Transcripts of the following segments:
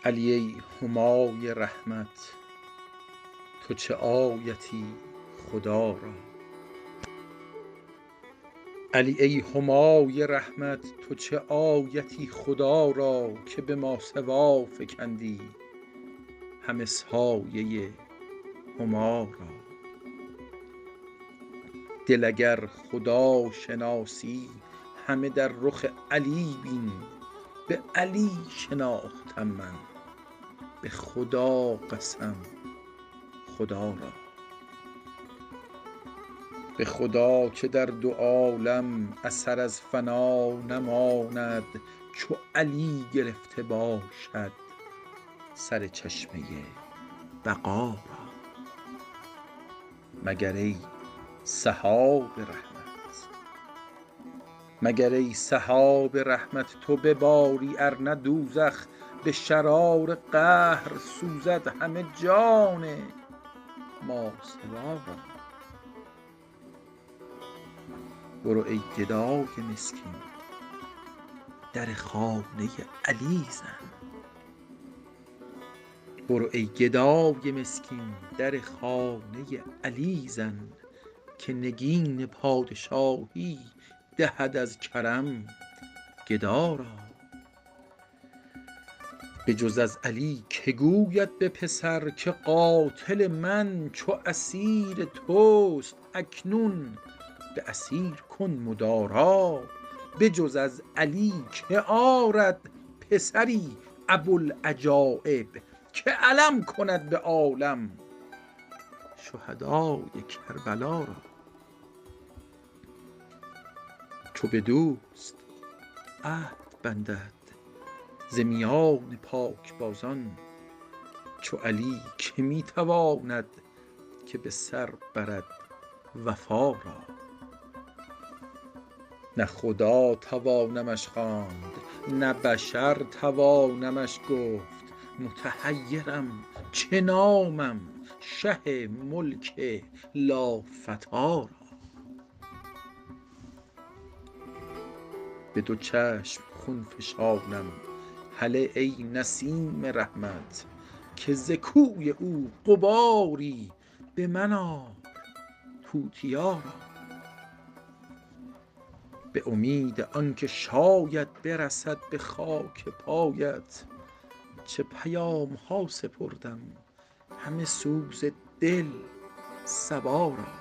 علی ای همای رحمت تو چه آیتی خدا را. علی ای همای رحمت تو چه آیتی خدا را، که به ماسوا فکندی همه سایه هما را. دل اگر خدا شناسی همه در رخ علی بین، به علی شناختم من به خدا قسم خدا را. به خدا که در دو عالم اثر از فنا نماند، چو علی گرفته باشد سر چشمه بقا را. مگر ای سحاب رحمت، مگر ای سحاب رحمت تو بباری ارنه دوزخ به شرار قهر سوزد همه جان ماسوا را. برو ای گدای مسکین در خانه علی زن، برو ای گدای مسکین در خانه علی زن، که نگین پادشاهی دهد از کرم گدا را. به جز از علی که گوید به پسر که قاتل من چو اسیر توست، اکنون به اسیر کن مدارا. به جز از علی که آرد پسری ابوالعجایب، که علم کند به عالم شهدای کربلا را. چو به دوست عهد بندد ز میان پاکبازان، چو علی که می تواند که به سر برد وفا را. نه خدا توانمش خواند نه بشر توانمش گفت، متحیرم چه نامم شه ملک لافتی را. به دو چشم خون فشانم هله ای نسیم رحمت، که ز کوی او غباری به من آر توتیا را. به امید آنکه شاید برسد به خاک پایت، چه پیام ها سپردم همه سوز دل صبا را.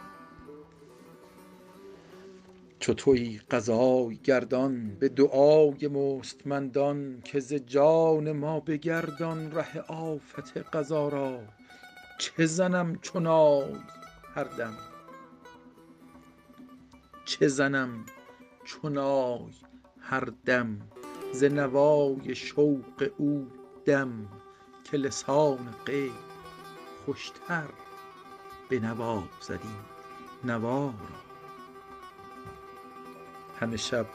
چو تویی قضای گردان به دعای مستمندان، که ز جان ما بگردان ره آفت قضا را. چه زنم چو نای هر دم، چه زنم چو نای هر دم ز نوای شوق او دم، که لسان غیر خوشتر بنوازد این نوا را. همه شب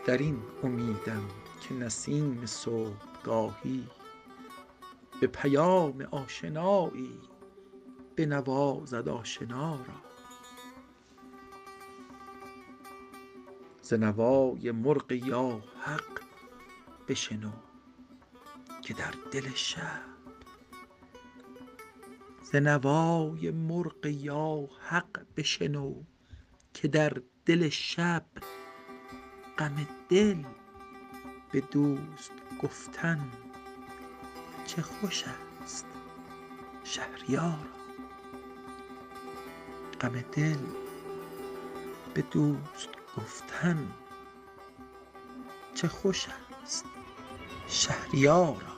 در این امیدم که نسیم صبحگاهی به پیام آشنایی بنوازد آشنا را. ز نوای مرغ یا حق بشنو که در دل شب، ز نوای مرغ یا حق بشنو که در دل شب، غم دل به دوست گفتن چه خوش است شهریارا. غم دل به دوست گفتن چه خوش است شهریارا.